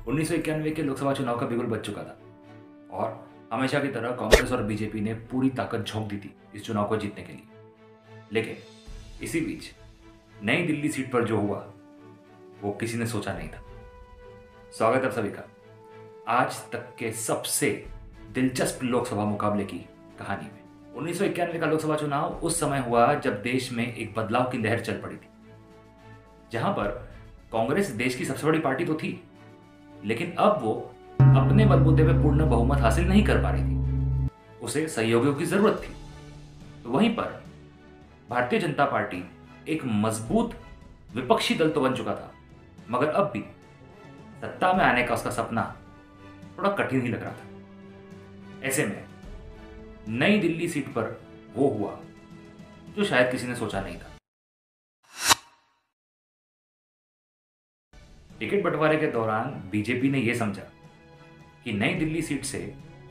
1991 के लोकसभा चुनाव का बिगुल बज चुका था और हमेशा की तरह कांग्रेस और बीजेपी ने पूरी ताकत झोंक दी थी इस चुनाव को जीतने के लिए। लेकिन इसी बीच नई दिल्ली सीट पर जो हुआ वो किसी ने सोचा नहीं था। स्वागत है आप सभी का आज तक के सबसे दिलचस्प लोकसभा मुकाबले की कहानी में। 1991 का लोकसभा चुनाव उस समय हुआ जब देश में एक बदलाव की लहर चल पड़ी थी, जहां पर कांग्रेस देश की सबसे बड़ी पार्टी तो थी, लेकिन अब वो अपने बलबूते पे पूर्ण बहुमत हासिल नहीं कर पा रही थी। उसे सहयोगियों की जरूरत थी। तो वहीं पर भारतीय जनता पार्टी एक मजबूत विपक्षी दल तो बन चुका था, मगर अब भी सत्ता में आने का उसका सपना थोड़ा कठिन ही लग रहा था। ऐसे में नई दिल्ली सीट पर वो हुआ जो शायद किसी ने सोचा नहीं था। टिकट बंटवारे के दौरान बीजेपी ने यह समझा कि नई दिल्ली सीट से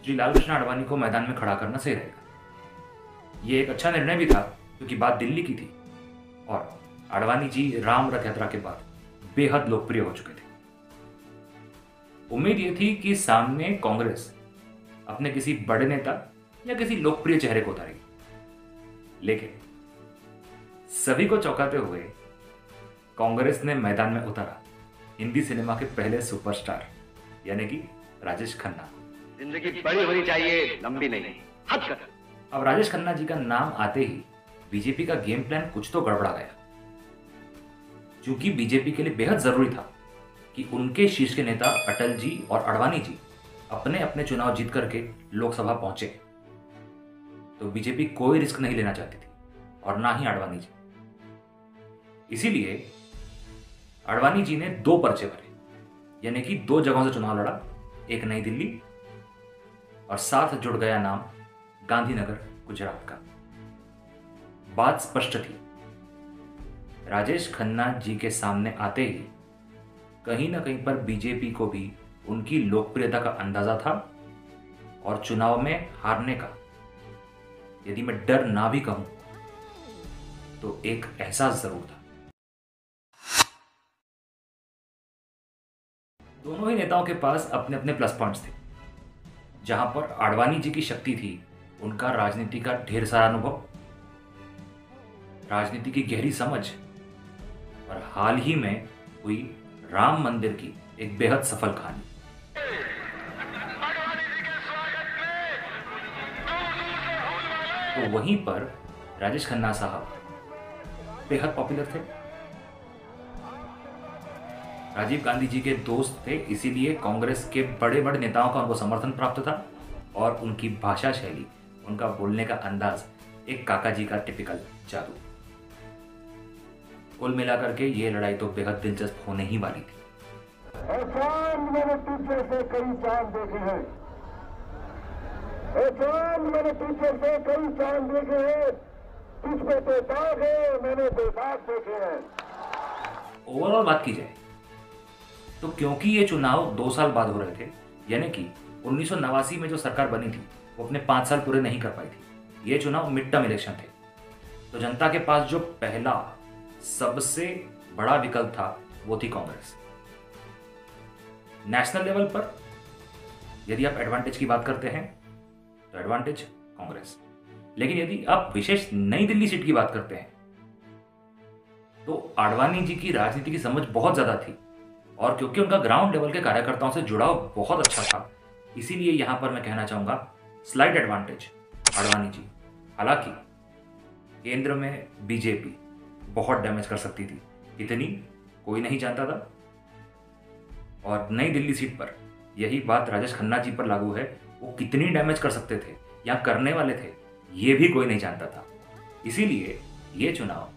श्री लालकृष्ण आडवाणी को मैदान में खड़ा करना सही रहेगा। यह एक अच्छा निर्णय भी था क्योंकि बात दिल्ली की थी और आडवाणी जी राम रथ यात्रा के बाद बेहद लोकप्रिय हो चुके थे। उम्मीद यह थी कि सामने कांग्रेस अपने किसी बड़े नेता या किसी लोकप्रिय चेहरे को उतारेगी, लेकिन सभी को चौंकाते हुए कांग्रेस ने मैदान में उतारा हिंदी सिनेमा के पहले सुपरस्टार यानी कि राजेश खन्ना। जिंदगी बड़ी होनी चाहिए, लंबी नहीं। हद कर। अब राजेश खन्ना जी का नाम आते ही बीजेपी का गेम प्लान कुछ तो गड़बड़ा गया, क्योंकि बीजेपी के लिए बेहद जरूरी था कि उनके शीर्ष के नेता अटल जी और आडवाणी जी अपने अपने चुनाव जीत करके लोकसभा पहुंचे। तो बीजेपी कोई रिस्क नहीं लेना चाहती थी और ना ही आडवाणी जी। इसीलिए आडवाणी जी ने दो पर्चे भरे, यानी कि दो जगहों से चुनाव लड़ा, एक नई दिल्ली और साथ जुड़ गया नाम गांधीनगर गुजरात का। बात स्पष्ट थी, राजेश खन्ना जी के सामने आते ही कहीं ना कहीं पर बीजेपी को भी उनकी लोकप्रियता का अंदाजा था और चुनाव में हारने का, यदि मैं डर ना भी कहूं तो एक एहसास जरूर था। दोनों ही नेताओं के पास अपने अपने प्लस पॉइंट्स थे। जहां पर आडवाणी जी की शक्ति थी उनका राजनीति का ढेर सारा अनुभव, राजनीति की गहरी समझ और हाल ही में हुई राम मंदिर की एक बेहद सफल कहानी। तो वहीं पर राजेश खन्ना साहब बेहद पॉपुलर थे, राजीव गांधी जी के दोस्त थे, इसीलिए कांग्रेस के बड़े बड़े नेताओं का उनको समर्थन प्राप्त था और उनकी भाषा शैली, उनका बोलने का अंदाज एक काका जी का टिपिकल जादू। कुल मिलाकर के ये लड़ाई तो बेहद दिलचस्प होने ही वाली थी। मैंने तुझे से कई चांद देखे हैं, मैंने तुझे से कई चांद देखे हैं, तुझमें तो दाग है, मैंने तो दाग देखे हैं। ओवरऑल बात की जाए तो क्योंकि ये चुनाव 2 साल बाद हो रहे थे, यानी कि 1989 में जो सरकार बनी थी वो अपने 5 साल पूरे नहीं कर पाई थी। ये चुनाव मिड टर्म इलेक्शन थे, तो जनता के पास जो पहला सबसे बड़ा विकल्प था वो थी कांग्रेस। नेशनल लेवल पर यदि आप एडवांटेज की बात करते हैं तो एडवांटेज कांग्रेस, लेकिन यदि आप विशेष नई दिल्ली सीट की बात करते हैं तो आडवाणी जी की राजनीति की समझ बहुत ज्यादा थी और क्योंकि उनका ग्राउंड लेवल के कार्यकर्ताओं से जुड़ाव बहुत अच्छा था, इसीलिए यहां पर मैं कहना चाहूंगा स्लाइट एडवांटेज आडवाणी जी। हालांकि केंद्र में बीजेपी बहुत डैमेज कर सकती थी, कितनी कोई नहीं जानता था, और नई दिल्ली सीट पर यही बात राजेश खन्ना जी पर लागू है, वो कितनी डैमेज कर सकते थे या करने वाले थे ये भी कोई नहीं जानता था। इसीलिए ये चुनाव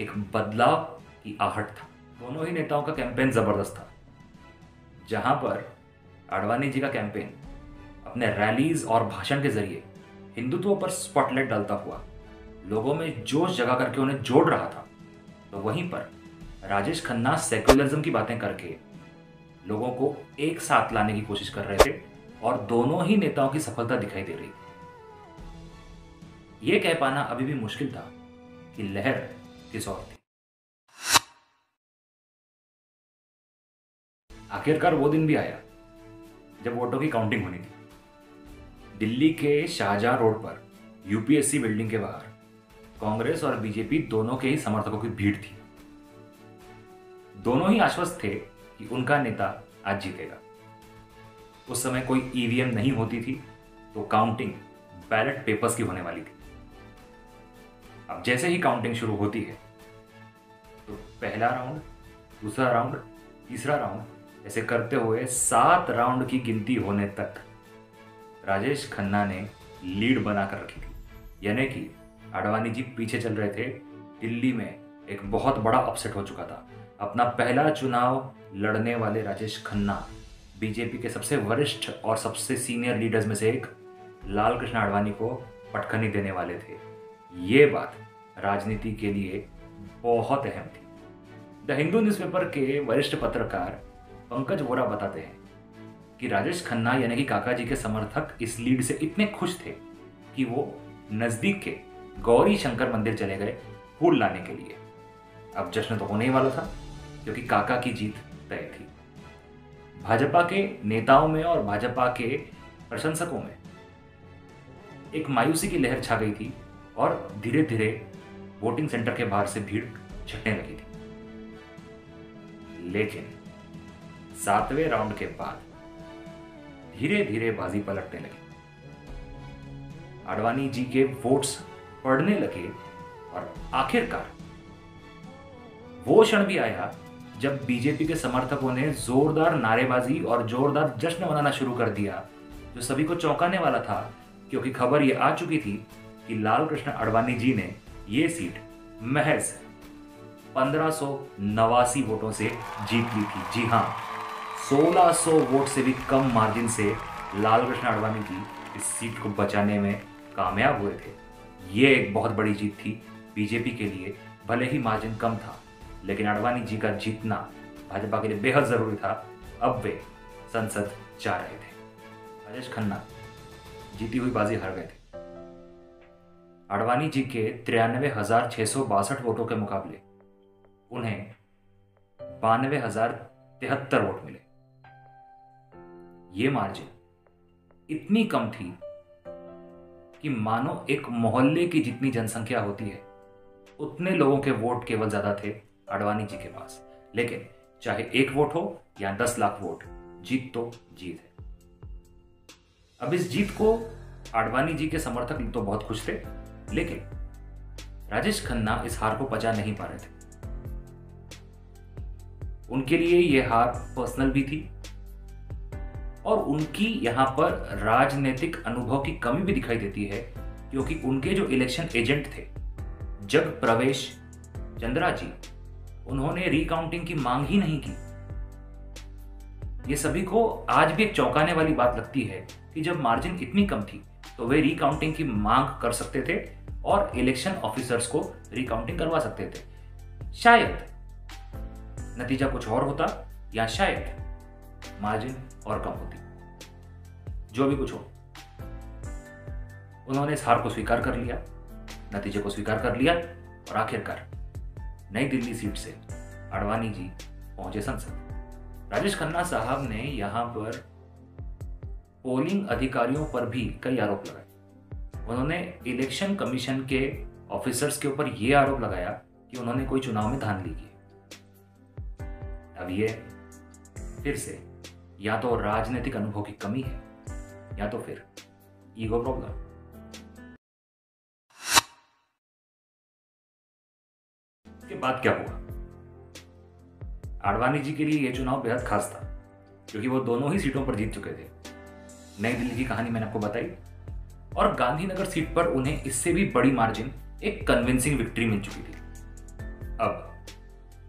एक बदलाव की आहट था। दोनों ही नेताओं का कैंपेन जबरदस्त था। जहां पर आडवाणी जी का कैंपेन अपने रैलीज और भाषण के जरिए हिंदुत्व पर स्पॉटलाइट डालता हुआ लोगों में जोश जगा करके उन्हें जोड़ रहा था, तो वहीं पर राजेश खन्ना सेक्युलरिज्म की बातें करके लोगों को एक साथ लाने की कोशिश कर रहे थे और दोनों ही नेताओं की सफलता दिखाई दे रही थी। यह कह पाना अभी भी मुश्किल था कि लहर किस और थी। आखिरकार वो दिन भी आया जब वोटों की काउंटिंग होनी थी। दिल्ली के शाहजहां रोड पर यूपीएससी बिल्डिंग के बाहर कांग्रेस और बीजेपी दोनों के ही समर्थकों की भीड़ थी। दोनों ही आश्वस्त थे कि उनका नेता आज जीतेगा। उस समय कोई ईवीएम नहीं होती थी, तो काउंटिंग बैलेट पेपर्स की होने वाली थी। अब जैसे ही काउंटिंग शुरू होती है तो पहला राउंड, दूसरा राउंड, तीसरा राउंड ऐसे करते हुए 7 राउंड की गिनती होने तक राजेश खन्ना ने लीड बनाकर रखी थी। यानी कि आडवाणी जी पीछे चल रहे थे। दिल्ली में एक बहुत बड़ा अपसेट हो चुका था। अपना पहला चुनाव लड़ने वाले राजेश खन्ना बीजेपी के सबसे वरिष्ठ और सबसे सीनियर लीडर्स में से एक लाल कृष्ण आडवाणी को पटखनी देने वाले थे। ये बात राजनीति के लिए बहुत अहम थी। द हिंदू न्यूज़पेपर के वरिष्ठ पत्रकार पंकज वोरा बताते हैं कि राजेश खन्ना यानी कि काका जी के समर्थक इस लीड से इतने खुश थे कि वो नजदीक के गौरी शंकर मंदिर चले गए फूल लाने के लिए। अब जश्न तो होने ही वाला था क्योंकि काका की जीत तय थी। भाजपा के नेताओं में और भाजपा के प्रशंसकों में एक मायूसी की लहर छा गई थी और धीरे धीरे वोटिंग सेंटर के बाहर से भीड़ छटने लगी थी। लेकिन 7वें राउंड के बाद धीरे धीरे बाजी पलटने लगी। आडवाणी जी के वोट्स पड़ने लगे और आखिरकार वो क्षण भी आया जब बीजेपी के समर्थकों ने जोरदार नारेबाजी और जोरदार जश्न मनाना शुरू कर दिया, जो सभी को चौंकाने वाला था क्योंकि खबर ये आ चुकी थी कि लाल कृष्ण आडवाणी जी ने ये सीट महज 1589 वोटों से जीत ली थी। जी हाँ, 1600 वोट से भी कम मार्जिन से लाल कृष्ण आडवाणी जी इस सीट को बचाने में कामयाब हुए थे। ये एक बहुत बड़ी जीत थी बीजेपी के लिए। भले ही मार्जिन कम था, लेकिन आडवाणी जी का जीतना भाजपा के लिए बेहद जरूरी था। अब वे संसद जा रहे थे। राजेश खन्ना जीती हुई बाजी हार गए थे। आडवाणी जी के 93,662 वोटों के मुकाबले उन्हें 92,073 वोट मिले। ये मार्जिन इतनी कम थी कि मानो एक मोहल्ले की जितनी जनसंख्या होती है उतने लोगों के वोट केवल ज्यादा थे आडवाणी जी के पास। लेकिन चाहे 1 वोट हो या 10 लाख वोट, जीत तो जीत है। अब इस जीत को आडवाणी जी के समर्थक तो बहुत खुश थे, लेकिन राजेश खन्ना इस हार को पचा नहीं पा रहे थे। उनके लिए यह हार पर्सनल भी थी और उनकी यहां पर राजनीतिक अनुभव की कमी भी दिखाई देती है, क्योंकि उनके जो इलेक्शन एजेंट थे जग प्रवेश चंद्रा जी, उन्होंने रिकाउंटिंग की मांग ही नहीं की। ये सभी को आज भी एक चौंकाने वाली बात लगती है कि जब मार्जिन इतनी कम थी तो वे रिकाउंटिंग की मांग कर सकते थे और इलेक्शन ऑफिसर्स को रिकाउंटिंग करवा सकते थे। शायद नतीजा कुछ और होता या शायद मार्जिन और कम होती। जो भी कुछ हो, उन्होंने इस हार को स्वीकार कर लिया, नतीजे को स्वीकार कर लिया और आखिरकार नई दिल्ली सीट से आडवाणी जी पहुंचे संसद। राजेश खन्ना साहब ने यहां पर पोलिंग अधिकारियों पर भी कई आरोप लगाए। उन्होंने इलेक्शन कमीशन के ऑफिसर्स के ऊपर यह आरोप लगाया कि उन्होंने कोई चुनाव में धांधली की। अब ये फिर से या तो राजनीतिक अनुभव की कमी है या तो फिर ईगो प्रॉब्लम। इसके बाद क्या हुआ? आडवाणी जी के लिए यह चुनाव बेहद खास था क्योंकि वो दोनों ही सीटों पर जीत चुके थे। नई दिल्ली की कहानी मैंने आपको बताई और गांधीनगर सीट पर उन्हें इससे भी बड़ी मार्जिन, एक कन्विंसिंग विक्ट्री मिल चुकी थी। अब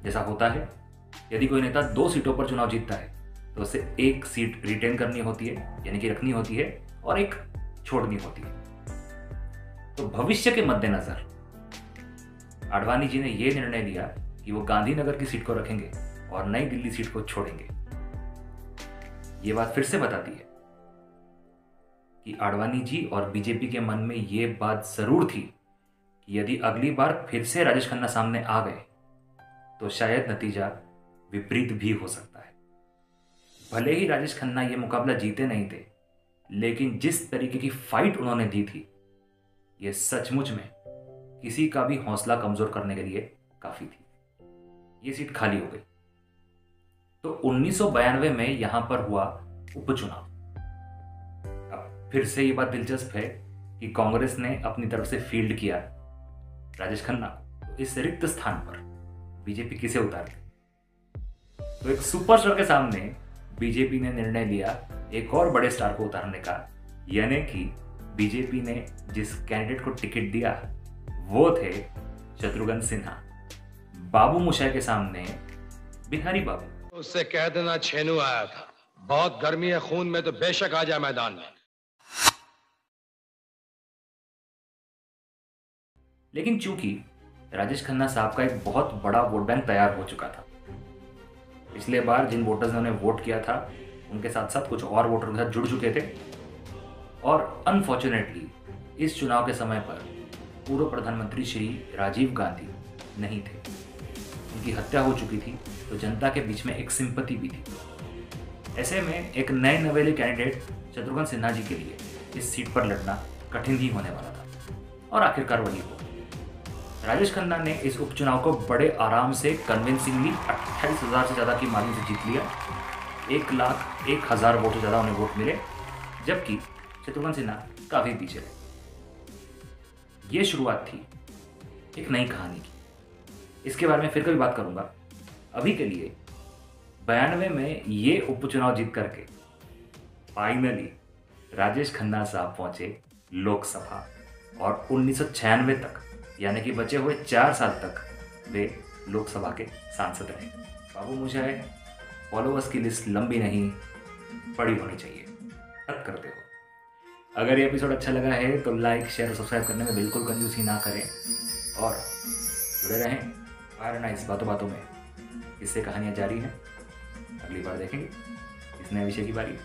जैसा होता है, यदि कोई नेता 2 सीटों पर चुनाव जीतता है तो उसे 1 सीट रिटेन करनी होती है, यानी कि रखनी होती है, और 1 छोड़नी होती है। तो भविष्य के मद्देनजर आडवाणी जी ने यह निर्णय लिया कि वो गांधीनगर की सीट को रखेंगे और नई दिल्ली सीट को छोड़ेंगे। ये बात फिर से बताती है कि आडवाणी जी और बीजेपी के मन में यह बात जरूर थी कि यदि अगली बार फिर से राजेश खन्ना सामने आ गए तो शायद नतीजा विपरीत भी हो सकता है। भले ही राजेश खन्ना ये मुकाबला जीते नहीं थे, लेकिन जिस तरीके की फाइट उन्होंने दी थी, ये सचमुच में किसी का भी हौसला कमजोर करने के लिए काफी थी। ये सीट खाली हो गई। तो 1992 में यहां पर हुआ उपचुनाव। अब फिर से ये बात दिलचस्प है कि कांग्रेस ने अपनी तरफ से फील्ड किया राजेश खन्ना को। तो इस रिक्त स्थान पर बीजेपी किसे उतार दी? तो एक सुपरस्टार के सामने बीजेपी ने निर्णय लिया एक और बड़े स्टार को उतारने का, यानी कि बीजेपी ने जिस कैंडिडेट को टिकट दिया वो थे शत्रुघ्न सिन्हा। बाबू मोशाय के सामने बिहारी बाबू। उससे कह देना छेनू आया था, बहुत गर्मी है खून में तो बेशक आ जाए मैदान में। लेकिन चूंकि राजेश खन्ना साहब का एक बहुत बड़ा वोट बैंक तैयार हो चुका था, पिछले बार जिन वोटर्स ने उन्हें वोट किया था उनके साथ साथ कुछ और वोटर के साथ जुड़ चुके थे, और अनफॉर्चुनेटली इस चुनाव के समय पर पूर्व प्रधानमंत्री श्री राजीव गांधी नहीं थे। उनकी हत्या हो चुकी थी, तो जनता के बीच में एक सिंपैथी भी थी। ऐसे में एक नए नवेले कैंडिडेट शत्रुघ्न सिन्हा जी के लिए इस सीट पर लड़ना कठिन ही होने वाला था, और आखिरकार वही हुआ। राजेश खन्ना ने इस उपचुनाव को बड़े आराम से कन्विंसिंगली 28,000 से ज़्यादा की मार्जिन से जीत लिया। 1,01,000 वोट से ज़्यादा उन्हें वोट मिले, जबकि शत्रुघ्न सिन्हा काफ़ी पीछे रहे। ये शुरुआत थी एक नई कहानी की। इसके बारे में फिर कभी बात करूंगा। अभी के लिए 92 में ये उपचुनाव जीत करके फाइनली राजेश खन्ना साहब पहुंचे लोकसभा, और 1996 तक, यानी कि बचे हुए 4 साल तक वे लोकसभा के सांसद रहे। बाबू मोशाय, फॉलोअर्स की लिस्ट लंबी नहीं, बड़ी होनी चाहिए। हद करते हो। अगर ये एपिसोड अच्छा लगा है तो लाइक, शेयर और सब्सक्राइब करने में बिल्कुल कंजूसी ना करें, और जुड़े रहें फायर नाइस बातों बातों में। इससे कहानियाँ जारी हैं, अगली बार देखेंगे इस नए विषय की बारी।